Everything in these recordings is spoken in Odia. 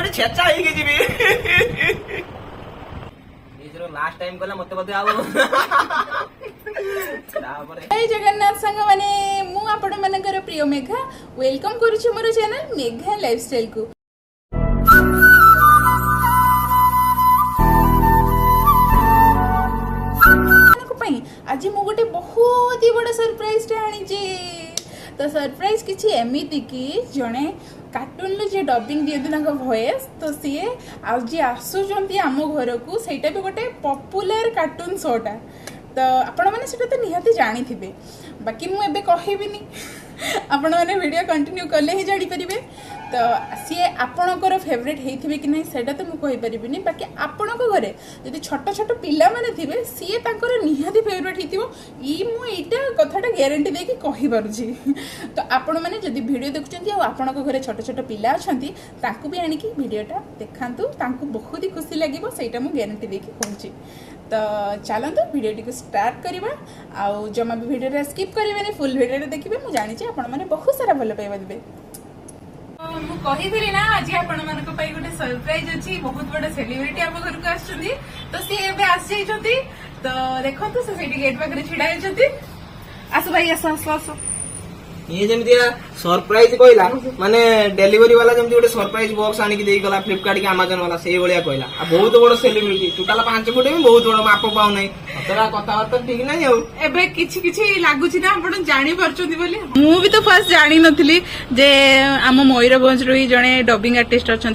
ପୁଣି ଛେଚା ହେଇକି ଯିବି। ଲାଷ୍ଟ ଟାଇମ କଲେ ମତେ ବୋଧେ ଆଉ ଜୟ ଜଗନ୍ନାଥ ସାଙ୍ଗ ମାନେ ମୁଁ ଆପଣ ମାନଙ୍କର ପ୍ରିୟ ମେଘା ୱେଲକମ କରୁଛି ମୋର ଚ୍ୟାନେଲ ମେଘା ଲାଇଫଷ୍ଟାଇଲ କୁ। आज मु गोटे बहुत ही बड़ा सरप्राइज टे आनी। तो सरप्राइज किसी एमती कि जड़े कार्टून जे डबिंग दिखती भॉइस तो सी आज आसुँच आम घर को सहीटा भी गोटे पॉपुलर कार्टून शोटा। तो आपण मैंने तो निहाती जानी थे बाकी मुझे कहबिनी आपण मैंने वीडियो कंटिन्यू कले ही जापर। तो सी आपणकर फेवरेट होते कि नहीं सेटा तो मुझे कहीपरि बाकी आपण घरे जब छोट छोट पिला माने थे सी निहाती फेवरेट होटा कथाटा ग्यारंटी देकी कहीपरुछि। तो आपण मैंने जब वीडियो देखुं आपण घरे छोट छोट पिला अच्छा भी आणिकी वीडियोटा देखातु बहुत ही खुशी लगे सहीटा मुझे ग्यारंटी देकी कहूँ। तो चलते वीडियो को स्टार्ट करवा आउ जमा भी वीडियो स्किप करेंगे फुल वीडियो देखिए मुझे जानी आपण मैंने बहुत सारा भल पाइबा देबे। कही ना आज आपण गोटे सरप्राइज अच्छी बहुत बड़ा सेलिब्रिटी आम घर को आसुँच तो सी आसी तो देखो से गेट पाखे छिड़ा आस भाई आस आस आस ये जमी सरप्राइज कहला माने डेलीवरी वाला जमी गोटे सरप्राइज बॉक्स आनिक गला फ्लिपकार्ट की अमेजन वाला से भाया कहला बहुत बड़ सेलिब्रिटी टोटाल 5 फुट भी बहुत बड़ माप पाऊ ना कथबार्ता ठीक ना लगुच ना आप जानी बोली मु भी तो फर्स्ट जानी नथली जे आम मयूरभंज रो ही जड़े डबिंग आर्टिस्ट अच्छा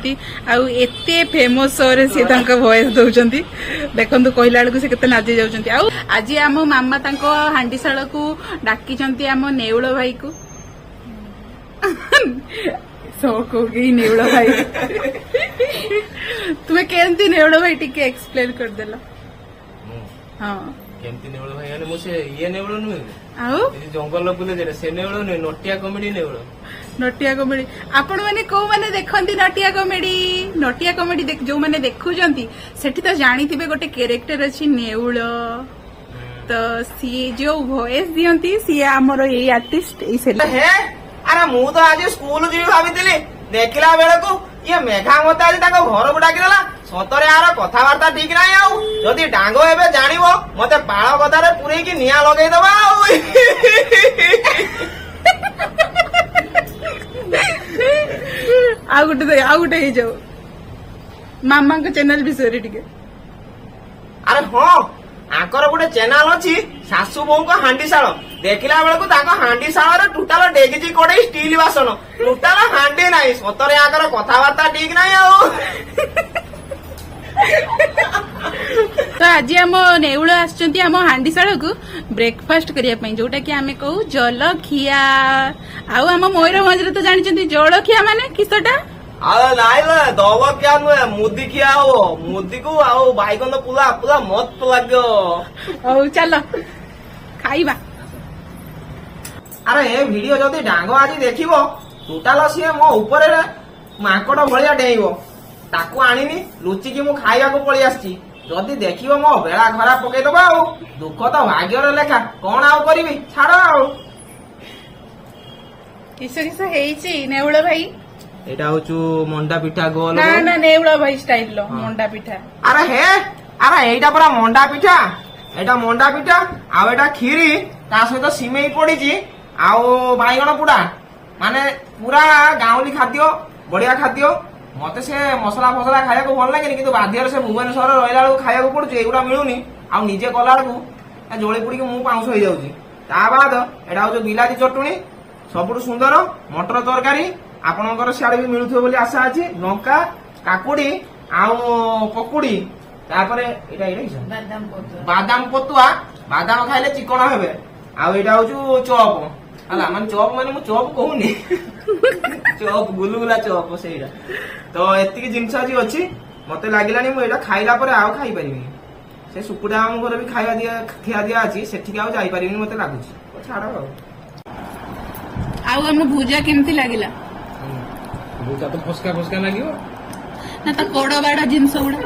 एते फेमस शो रे से वॉइस दौरान देखो कहला बेलू से केते नाची जाउछंती। आज आम मामा तांको हांडीशाल को डाकी आम नेउल भाई को नेउल भाई तुम्हें केमती नेउल भाई टिके एक्सप्लेन कर देला। हाँ केमती नेउल भाई यानी मुझे ये नेउल नुहे आउ जंगल बुले जे से नेउल नुहे नटिया कॉमेडी नेउल नटिया कॉमेडी आपण माने को माने देखंती नटिया कॉमेडी जो माने देखुजंती सेठी तो जानी थिबे गोटे कैरेक्टर अछि नेउल तो सी जो वॉइस दियंती सी हमर ए आर्टिस्ट ए से है। अरे मु तो आज स्कूल जी भाभी देखला बेले को ये मेघा मते आज ताको घर को डाकिला सतरे यार कथबार्ता ठीक ना जदि डांगो एबे जानिबो मते पाळ कथारे पुरे की निया लगेई दबा आ गोटे हे जाओ मामा को चैनल विषय टिके। अरे हाँ आकर गोटे चैनल अच्छी सासू बोह को हांडीशाल देखला बेलू हांडीशाल टोटाल डेगिची कड़े स्टील बासन टोटाल हांडी ना सतरे आकर कथबार्ता ठीक ना। तो आज आम नेउल आम हांडीशाल को ब्रेकफास्ट करने जोटा कि आम कहू जलखिया आम मयूरभंज तो जानते जलखिया माने किसटा नाई दब क्या नुहे मुदी खिया हो मुदी को बैगन पुला पूरा मत लगे चल खाइबा। अरे ए वीडियो जदि डांग आज देखिबो टोटाल सी मो ऊपर माकड़ भलिया डेइबो ताकू आनिनी लुचिकी मु खाइबा को पळी आछि जदि देखिबो मो बेला खराब पकेई दबा दुख तो भाग्यर लेखा कोन आउ करबी छाड़ किस हेइछि नेउल भाई एटा होचु मंडा पिठा गोल ना ना नेउल भाई स्टाइल लो मंडा पिठा। अरे हे अरे एटा पूरा मंडा पिठा एटा मंडा पिठा आ एटा खीरी ता सहित सिमेई पड़ीची आउ बाइगण पुडा माने पूरा गाउली खाद्य बढ़िया खाद्य मते से मसला फसला खाया को भल लागे किंतु बाध्यर से भुवनेश्वर रहिला बेलू खाया को पड़ुची एगुडा मिलुनी आ निजे कला बेलू जोड़ी पुड़ी के मु पाउंस हो जाउची। ता बाद एटा होचु बिलाती चटुनी सबुठु सुंदर मटर तरकारी आपणकर सियाड़े भी मिलुथो बोली आशा अछि लंका काकुड़ी आउ पकुड़ी तापरे एटा बादाम पतुआ बादाम खाइले चिकन हेबे आउ एटा होचु चॉप हला माने चॉप माने मु चॉप कहूनी चॉप गुलुगुला चॉप सेइरा तो एतिकी जिंस आज अछि मते लागिलानी मु एटा खाइला परे आउ खाइ परिबिनी से सुकुडा हम घर भी खाइबा दिया खिया दिया अछि सेठी आउ जाई परिबिनी मते लागुछि छाड़ आउ हम भुजा केमती लागिला भुजा तो फसका फसका लागियो ना तो कोड़ बाड़ा जिंस गुडा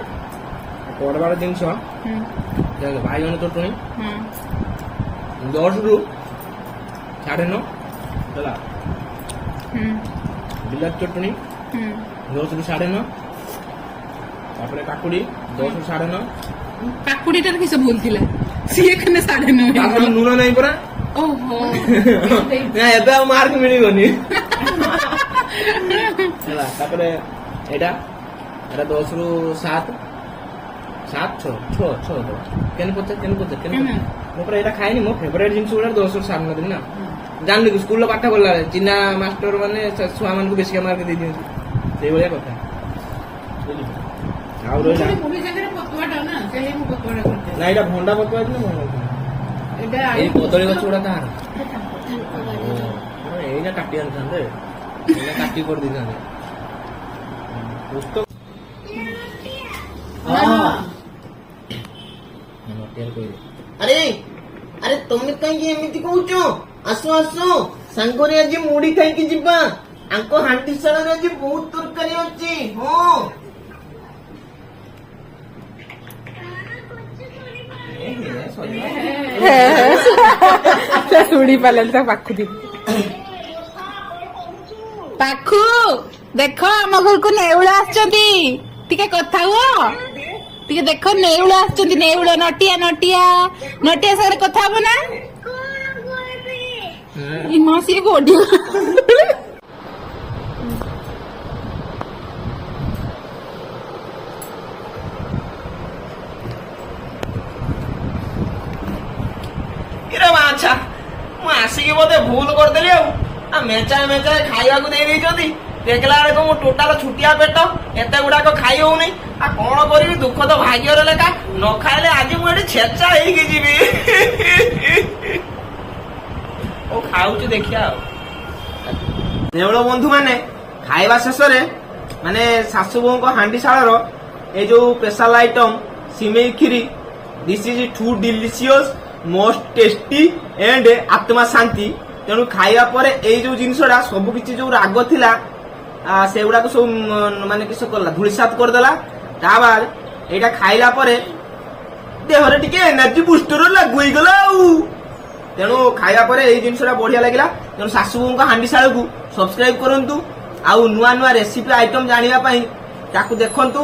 कोड़ बाड़ा जिंस भाईगण चटुनी 10 ରୁ 9.5 चला बिलाती चटुनी 10 ରୁ 9.5 ତାପରେ କାକୁଡି 10 ରୁ 9.5। କାକୁଡିଟାର କିଛି ଭୁଲ ଥିଲା, ସିଏ ଖାନେ 9.5 ତାପରେ ଲୁଣ ନାହିଁ ପରା। ଓହୋ ନା ଏବେ ଆଉ ମାର୍କ ମିଳିବନି। ହେଲା ତାପରେ ଏଇଟା 10 ରୁ 7 6 କେନ ପଚାର ମୁଁ ପୁରା ଏଇଟା ଖାଇନି। ମୋ ଫେଭରାଇଟ ଜିନିଷ ଗୁଡା 10 ରୁ 7 ନଦେବି ନା। ଜାଣିଲି କି ସ୍କୁଲରେ ପାଠ କଲା ବେଳେ ଚିହ୍ନା ମାଷ୍ଟର ମାନେ ଛୁଆ ମାନଙ୍କୁ ବେଶୀ ମାର୍କ ଦେଇ ଦିଅନ୍ତି, ସେଇଭଳିଆ କଥା। ଆଉ ରହିଲା ନା ଏଇଟା ଭଣ୍ଡା ପତୁଆ ନା ଏଇ କଦଳୀ ଗଛ ଗୁଡା କାହାର? ଏଇଟା କାଟି ଆଣିଥାନ୍ତେ, ଏଇଟା କାଟି କରିଦେଇଥାନ୍ତେ। ପୁସ୍ତକ ଆରେ ଆରେ ତମେ କାହିଁକି ଏମିତି କହୁଛ? ଆସ ଆସ ସାଙ୍ଗରେ ଆଜି ମୁଢି ଖାଇକି ଯିବା। ଆଙ୍କ ହାଣ୍ଡିଶାଳରେ ଆଜି ବହୁତ ତରକାରୀ ଅଛି। ହଁ ଶୁଣି ପାରିଲାନି ତା ପାଖୁ ପାଖୁ ଦେଖ ଆମ ଘରକୁ ନେଉଳ ଆସିଛନ୍ତି, ଟିକେ କଥା ହୁଅ। ଟିକେ ଦେଖ ନେଉଳ ଆସିଛନ୍ତି, ନେଉଳ ନଟିଆ ନଟିଆ ନଟିଆ ସାଙ୍ଗରେ କଥା ହବ ନା? ସିଏ ଗୋଡି ଆଚ୍ଛା ମୁଁ ଆସିକି ବୋଧେ ଭୁଲ କରିଦେଲି। ଆଉ ମେଚାଏ ମେଚାଏ ଖାଇବାକୁ ଦେଇ ଦେଇଛନ୍ତି। ଦେଖିଲା ବେଳକୁ ମୁଁ ଟୋଟାଲ ଛୁଟିଆ ପେଟ, ଏତେ ଗୁଡାକ ଖାଇ ହଉନି। ଆଉ କଣ କରିବି, ଦୁଃଖ ତ ଭାଗ୍ୟର ଲେଖା। ନ ଖାଇଲେ ଆଜି ମୁଁ ଏଠି ଛେଚା ହେଇକି ଯିବି। ଓ ଖାଉଛି ଦେଖିବା। ଆଉ ନେଉଳ ବନ୍ଧୁ ମାନେ ଖାଇବା ଶେଷରେ ମାନେ ଶାଶୁ ବୋଉଙ୍କ ହାଣ୍ଡିଶାଳର ଏଇ ଯୋଉ ସ୍ପେଶାଲ ଆଇଟମ ସିମେଇ କ୍ଷୀରି, this is too delicious most tasty and ଆତ୍ମା ଶାନ୍ତି। ତେଣୁ ଖାଇବା ପରେ ଏଇ ଯୋଉ ଜିନିଷଟା ସବୁ କିଛି ଯୋଉ ରାଗ ଥିଲା ସେଗୁଡାକ ସବୁ ମାନେ କିସ କଲା, ଧୂଳିସାତ କରିଦେଲା। ତା ବାଦ ଏଇଟା ଖାଇଲା ପରେ ଦେହରେ ଟିକେ ଏନର୍ଜି ବୁଷ୍ଟର ଲାଗୁ ହେଇଗଲା। ଆଉ ତେଣୁ ଖାଇବା ପରେ ଏଇ ଜିନିଷଟା ବଢିଆ ଲାଗିଲା। ତେଣୁ ଶାଶୁ ବୋଉଙ୍କ ହାଣ୍ଡିଶାଳକୁ ସବସ୍କ୍ରାଇବ କରନ୍ତୁ। ଆଉ ନୂଆ ନୂଆ ରେସିପି ଆଇଟମ ଜାଣିବା ପାଇଁ ତାକୁ ଦେଖନ୍ତୁ।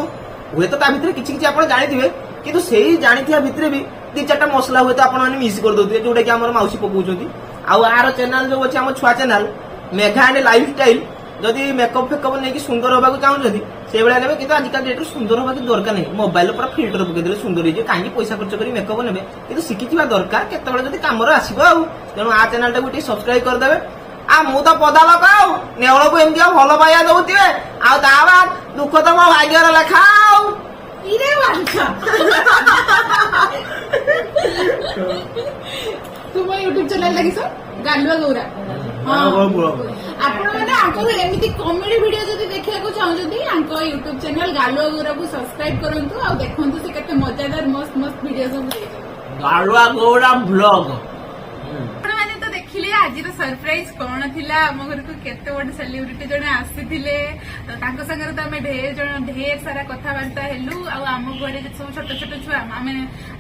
ହୁଏତ ତା ଭିତରେ କିଛି କିଛି ଆପଣ ଜାଣିଥିବେ, କିନ୍ତୁ ସେଇ ଜାଣିଥିବା ଭିତରେ ବି 2-4ଟା ମସଲା ହୁଏତ ଆପଣମାନେ ମିସ୍ କରିଦଉଥିବେ, ଯୋଉଟା କି ଆମର ମାଉସୀ ପକଉଛନ୍ତି। ଆଉ ଆର ଚ୍ୟାନେଲ ଯୋଉ ଅଛି ଆମ ଛୁଆ channel Megha and life style, ଯଦି ମେକଅପ୍ ଫେକଅପ୍ ନେଇକି ସୁନ୍ଦର ହବାକୁ ଚାହୁଁଛନ୍ତି ସେଇଭଳିଆ ନେବେ। କିନ୍ତୁ ଆଜିକାଲି ଡେଟ୍ରେ ସୁନ୍ଦର ହବାକୁ ଦରକାର ନାହିଁ। ମୋବାଇଲ ପୁରା ଫିଲ୍ଟର ପକେଇଦେଲେ ସୁନ୍ଦର ହେଇଯିବ। କାହିଁକି ପଇସା ଖର୍ଚ୍ଚ କରି ମେକଅପ୍ ନେବେ, କିନ୍ତୁ ଶିଖିଥିବା ଦରକାର, କେତେବେଳେ ଯଦି କାମରେ ଆସିବ। ଆଉ ତେଣୁ ଆ ଚ୍ୟାନେଲଟାକୁ ଟିକେ ସବସ୍କ୍ରାଇବ କରିଦେବେ। ଆଉ ମୁଁ ତ ପଦା ଲୋକ, ଆଉ ନେଉଳକୁ ଏମିତି ଆଉ ଭଲ ପାଇବା ଦଉଥିବେ। ଆଉ ତା ବାଦ ଦୁଃଖ ତ ମୋ ଭାଗ୍ୟର ଲେଖା। ଆଉ ତୁମ ୟୁଟ୍ୟୁବ ଚ୍ୟାନେଲ ଲାଗିଛ ଗାଲୁଆ ଗୌରା। ଆପଣ ମାନେ ଆଙ୍କର ଏମିତି କମେଡି ଭିଡିଓ ଯଦି ଦେଖିବାକୁ ଚାହୁଁଛନ୍ତି, ଆଙ୍କ ୟୁଟ୍ୟୁବ ଚ୍ୟାନେଲ ଗାଲୁଆ ଗୌରାକୁ ସବସ୍କ୍ରାଇବ କରନ୍ତୁ। ଆଉ ଦେଖନ୍ତୁ ସେ କେତେ ମଜାଦାର ମସ୍ତ ମସ୍ତ ଭିଡିଓ ସବୁ ଦେଇଛନ୍ତି। ଗାଲୁଆ ଗୌରା ବ୍ଲଗ। ଆପଣମାନେ ତ ଦେଖିଲେ ଆଜିର ସରପ୍ରାଇଜ କଣ ଥିଲା। ଆମ ଘରକୁ କେତେ ବଡ ସେଲିବ୍ରିଟି ଜଣେ ଆସିଥିଲେ, ତାଙ୍କ ସାଙ୍ଗରେ ତ ଆମେ ଢେର ସାରା କଥାବାର୍ତ୍ତା ହେଲୁ। ଆଉ ଆମ ଘରେ ଯେ ସବୁ ଛୋଟ ଛୋଟ ଛୁଆ, ଆମେ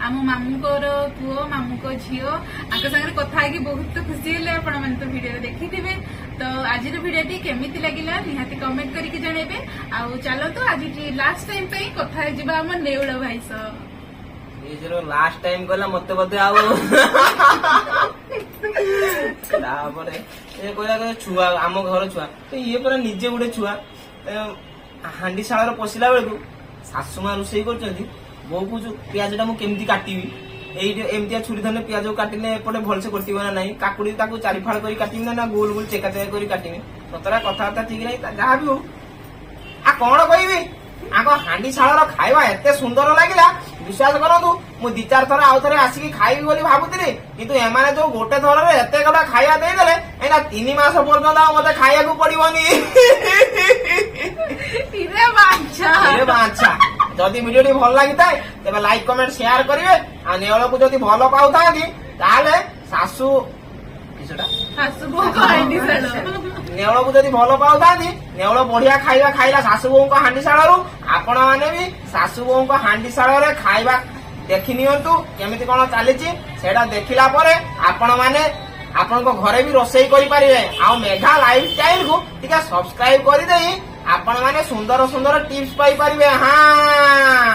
ଆମ ମାମୁଙ୍କର ପୁଅ, ମାମୁଙ୍କ ଝିଅ, ତାଙ୍କ ସାଙ୍ଗରେ କଥା ହେଇକି ବହୁତ ଖୁସି ହେଲେ। ଆପଣମାନେ ତ ଭିଡିଓରେ ଦେଖିଥିବେ। ତ ଆଜିର ଭିଡିଓଟି କେମିତି ଲାଗିଲା ନିହାତି କମେଣ୍ଟ କରିକି ଜଣେଇବେ। ଆଉ ଚାଲନ୍ତୁ ଆଜି ଲାଷ୍ଟ ଟାଇମ ପାଇଁ କଥା ହେଇଯିବା ଆମ ନେଉଳ ଭାଇ ସହ। ଲାଷ୍ଟ ଟାଇମ କହିଲା ମତେ ବୋଧେ ଆଉ ତାପରେ ଏ କହିଲା ଛୁଆ, ଆମ ଘର ଛୁଆ, ଇଏ ପରା ନିଜେ ଗୋଟେ ଛୁଆ। ହାଣ୍ଡିଶାଳର ପଶିଲା ବେଳକୁ ଶାଶୁ ମା ରୋଷେଇ କରୁଛନ୍ତି। ବୋଉ କହୁଛୁ ପିଆଜ ଟା ମୁଁ କେମିତି କାଟିବି, ଏଇଠି ଏମିତିଆ ଛୁରୀ ଧରିଲେ ପିଆଜ କାଟିଲେ ଏପଟେ ଭଲସେ କଟିବ ନା ନାହିଁ, କାକୁଡି ତାକୁ 4 ଫାଳ କରି କାଟିବି ନା ଗୋଲ ଗୋଲ ଚେକା ଚେକା କରି କାଟିବି। ସତରା କଥାବାର୍ତ୍ତା ଠିକ ନାହିଁ, ଯାହା ବି ହଉ। ଆଉ କଣ କହିବି, ଆଗ ହାଣ୍ଡିଶାଳର ଖାଇବା ଏତେ ସୁନ୍ଦର ଲାଗିଲା, ବିଶ୍ୱାସ କରନ୍ତୁ। ମୁଁ 2-4 ଥର ଆଉ ଥରେ ଆସିକି ଖାଇବି ବୋଲି ଭାବୁଥିଲି, କିନ୍ତୁ ଏମାନେ ଯୋଉ ଗୋଟେ ଥରରେ ଏତେ ଗୁଡା ଖାଇବା ଦେଇଦେଲେ, ଏଇନା 3 ମାସ ପର୍ଯ୍ୟନ୍ତ ଆଉ ମତେ ଖାଇବାକୁ ପଡିବନି। ଯଦି ଭିଡିଓଟି ଭଲ ଲାଗିଥାଏ ତେବେ ଲାଇକ୍ କମେଣ୍ଟ ସେୟାର କରିବେ। ଆଉ ନେଉଳକୁ ଯଦି ଭଲ ପାଉଥାନ୍ତି ତାହେଲେ ନେଉଳକୁ ଯଦି ଭଲ ପାଉଥାନ୍ତି, ନେଉଳ ବଢିଆ ଖାଇବା ଖାଇଲା ଶାଶୁ ବୋଉଙ୍କ ହାଣ୍ଡିଶାଳରୁ। ଆପଣ ମାନେ ବି ଶାଶୁ ବୋଉଙ୍କ ହାଣ୍ଡିଶାଳରେ ଖାଇବା ଦେଖି ନିଅନ୍ତୁ କେମିତି କଣ ଚାଲିଛି। ସେଇଟା ଦେଖିଲା ପରେ ଆପଣ ମାନେ ଆପଣଙ୍କ ଘରେ ବି ରୋଷେଇ କରିପାରିବେ। ଆଉ ମେଘା ଲାଇଫ ଷ୍ଟାଇଲ କୁ ଟିକେ ସବସ୍କ୍ରାଇବ କରିଦେଇ ଆପଣ ମାନେ ସୁନ୍ଦର ସୁନ୍ଦର ଟିପ୍ସ ପାଇପାରିବେ। ହଁ